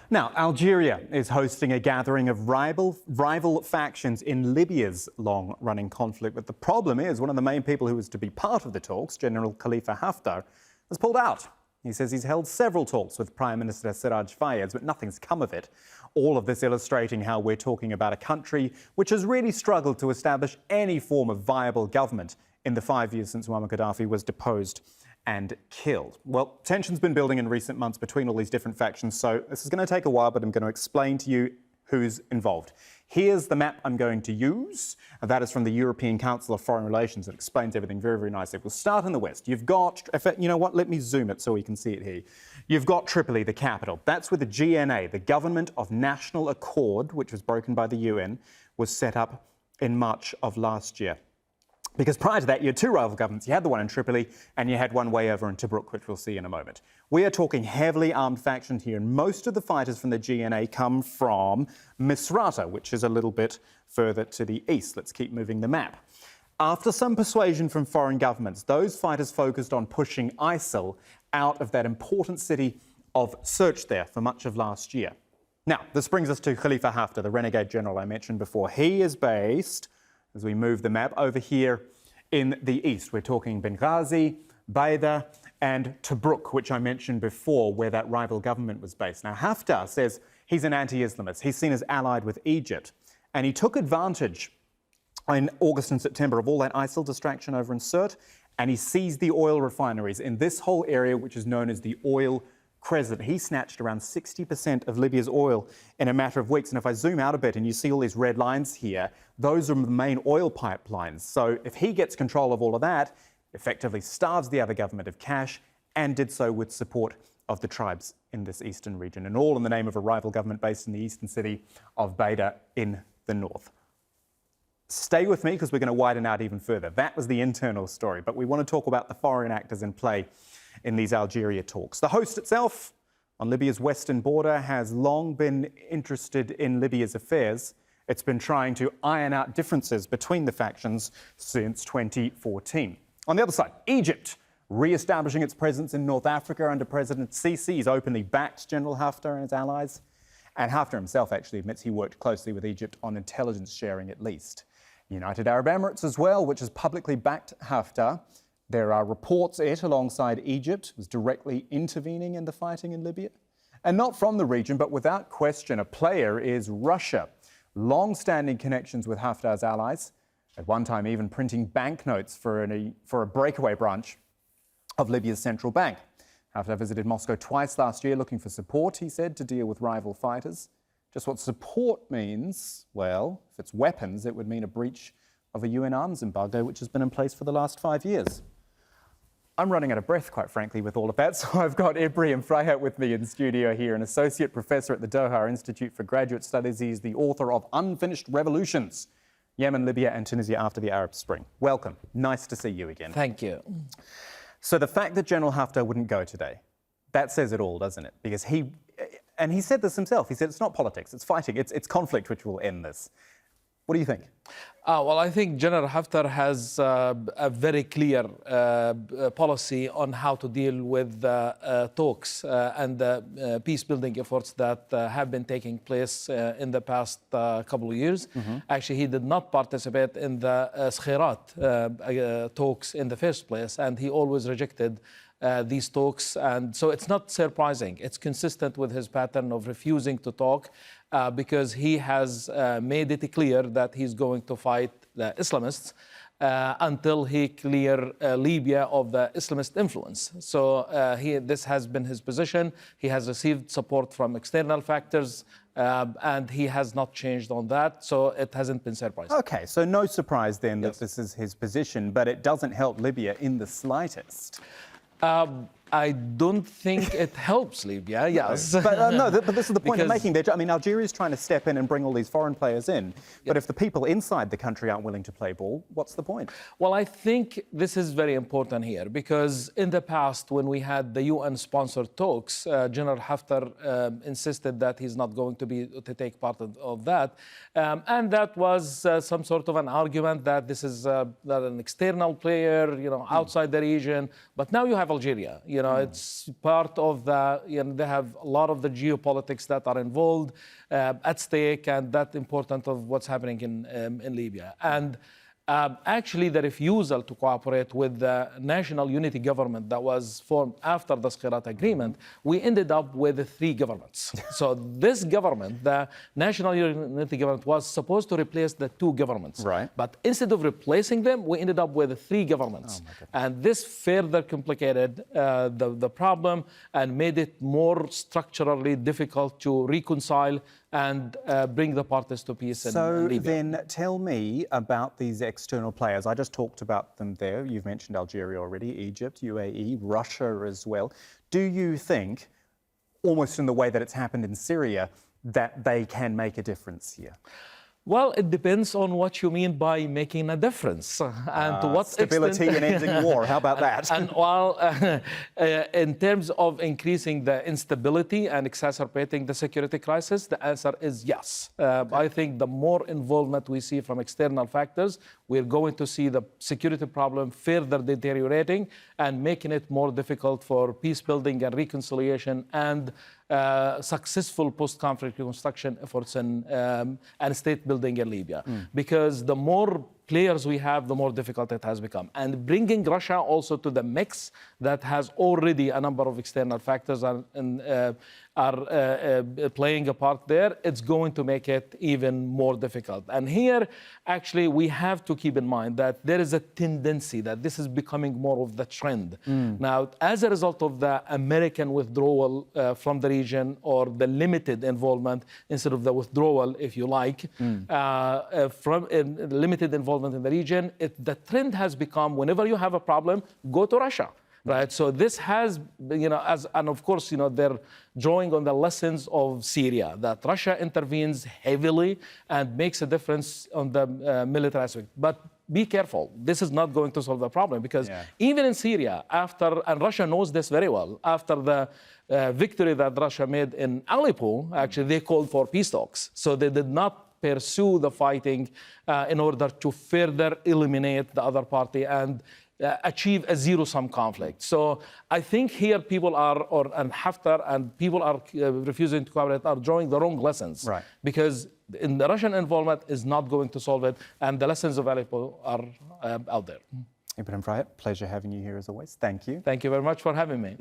Now, Algeria is hosting a gathering of rival factions in Libya's long-running conflict. But the problem is one of the main people who was to be part of the talks, General Khalifa Haftar, has pulled out. He says he's held several talks with Prime Minister Serraj Fayez, but nothing's come of it. All of this illustrating how we're talking about a country which has really struggled to establish any form of viable government in the 5 years since Muammar Gaddafi was deposed and killed. Well, tension's been building in recent months between all these different factions, so this is going to take a while, but I'm going to explain to you who's involved. Here's the map I'm going to use, and that is from the European Council of Foreign Relations. It explains everything very, very nicely. We'll start in the west. You've got, you know what, let me zoom it so we can see it here. You've got Tripoli, the capital. That's where the GNA, the Government of National Accord, which was broken by the UN, was set up in March of last year. Because prior to that, you had two rival governments. You had the one in Tripoli and you had one way over in Tobruk, which we'll see in a moment. We are talking heavily armed factions here, and most of the fighters from the GNA come from Misrata, which is a little bit further to the east. Let's keep moving the map. After some persuasion from foreign governments, those fighters focused on pushing ISIL out of that important city of Sirte there for much of last year. Now, this brings us to Khalifa Haftar, the renegade general I mentioned before. He is based, as we move the map, over here in the east. We're talking Benghazi, Baida and Tobruk, which I mentioned before, where that rival government was based. Now, Haftar says he's an anti-Islamist. He's seen as allied with Egypt. And he took advantage in August and September of all that ISIL distraction over in Sirte, and he seized the oil refineries in this whole area, which is known as the Oil Crescent. He snatched around 60% of Libya's oil in a matter of weeks. And if I zoom out a bit and you see all these red lines here, those are the main oil pipelines. So if he gets control of all of that, effectively starves the other government of cash, and did so with support of the tribes in this eastern region, and all in the name of a rival government based in the eastern city of Baida in the north. Stay with me because we're going to widen out even further. That was the internal story, but we want to talk about the foreign actors in play in these Algeria talks. The host itself on Libya's western border has long been interested in Libya's affairs. It's been trying to iron out differences between the factions since 2014. On the other side, Egypt, re-establishing its presence in North Africa under President Sisi. He's openly backed General Haftar and his allies. And Haftar himself actually admits he worked closely with Egypt on intelligence sharing at least. United Arab Emirates as well, which has publicly backed Haftar. There are reports it, alongside Egypt, was directly intervening in the fighting in Libya. And not from the region, but without question, a player is Russia. Long-standing connections with Haftar's allies, at one time even printing banknotes for a breakaway branch of Libya's central bank. Haftar visited Moscow twice last year looking for support, he said, to deal with rival fighters. Just what support means, well, if it's weapons, it would mean a breach of a UN arms embargo, which has been in place for the last 5 years. I'm running out of breath, quite frankly, with all of that, so I've got Ibrahim Fraihat with me in studio here, an associate professor at the Doha Institute for Graduate Studies. He's the author of Unfinished Revolutions, Yemen, Libya and Tunisia After the Arab Spring. Welcome. Nice to see you again. Thank you. So the fact that General Haftar wouldn't go today, that says it all, doesn't it? Because he said this himself, he said it's not politics, it's fighting, it's conflict which will end this. What do you think? Well, I think General Haftar has a very clear policy on how to deal with talks and peace-building efforts that have been taking place in the past couple of years. Actually, he did not participate in the Skhirat talks in the first place, and he always rejected these talks. And so it's not surprising. It's consistent with his pattern of refusing to talk because he has made it clear that he's going to fight the Islamists until he clear Libya of the Islamist influence. So this has been his position. He has received support from external factors, and he has not changed on that, so it hasn't been surprising. Okay, so no surprise then that this is his position, but it doesn't help Libya in the slightest. I don't think it helps Libya, yes. But this is the point I'm making. I mean, Algeria is trying to step in and bring all these foreign players in. But if the people inside the country aren't willing to play ball, what's the point? Well, I think this is very important here because in the past, when we had the UN-sponsored talks, General Haftar insisted that he's not going to take part of that. And that was some sort of an argument that this is not an external player, outside the region. But now you have Algeria, It's part of the, they have a lot of the geopolitics that are involved at stake, and that's important of what's happening in Libya. And actually, the refusal to cooperate with the national unity government that was formed after the Skhirat agreement, we ended up with 3 governments. So this government, the national unity government, was supposed to replace the 2 governments. Right. But instead of replacing them, we ended up with 3 governments. And this further complicated the problem and made it more structurally difficult to reconcile and bring the parties to peace in Libya. So then tell me about these external players. I just talked about them there. You've mentioned Algeria already, Egypt, UAE, Russia as well. Do you think, almost in the way that it's happened in Syria, that they can make a difference here? Well, it depends on what you mean by making a difference and to what stability extent. and ending war. How about that? And while in terms of increasing the instability and exacerbating the security crisis, the answer is yes. I think the more involvement we see from external factors, we're going to see the security problem further deteriorating and making it more difficult for peace building and reconciliation and successful post-conflict reconstruction efforts and state building in Libya. Because the more players we have, the more difficult it has become. And bringing Russia also to the mix that has already a number of external factors are playing a part there, it's going to make it even more difficult. And here, actually, we have to keep in mind that there is a tendency that this is becoming more of the trend. Now, as a result of the American withdrawal from the region, or the limited involvement instead of the withdrawal, if you like, from limited involvement in the region, the trend has become, whenever you have a problem, go to Russia. Right, so this has, and of course, they're drawing on the lessons of Syria, that Russia intervenes heavily and makes a difference on the military aspect. But be careful, this is not going to solve the problem, because even in Syria, and Russia knows this very well, after the victory that Russia made in Aleppo, actually, they called for peace talks. So they did not pursue the fighting in order to further eliminate the other party and achieve a zero-sum conflict. So I think here people are, and Haftar and people are refusing to cooperate, are drawing the wrong lessons. Right. Because in the Russian involvement is not going to solve it, and the lessons of Aleppo are out there. Ibrahim Fraihat, pleasure having you here as always. Thank you. Thank you very much for having me.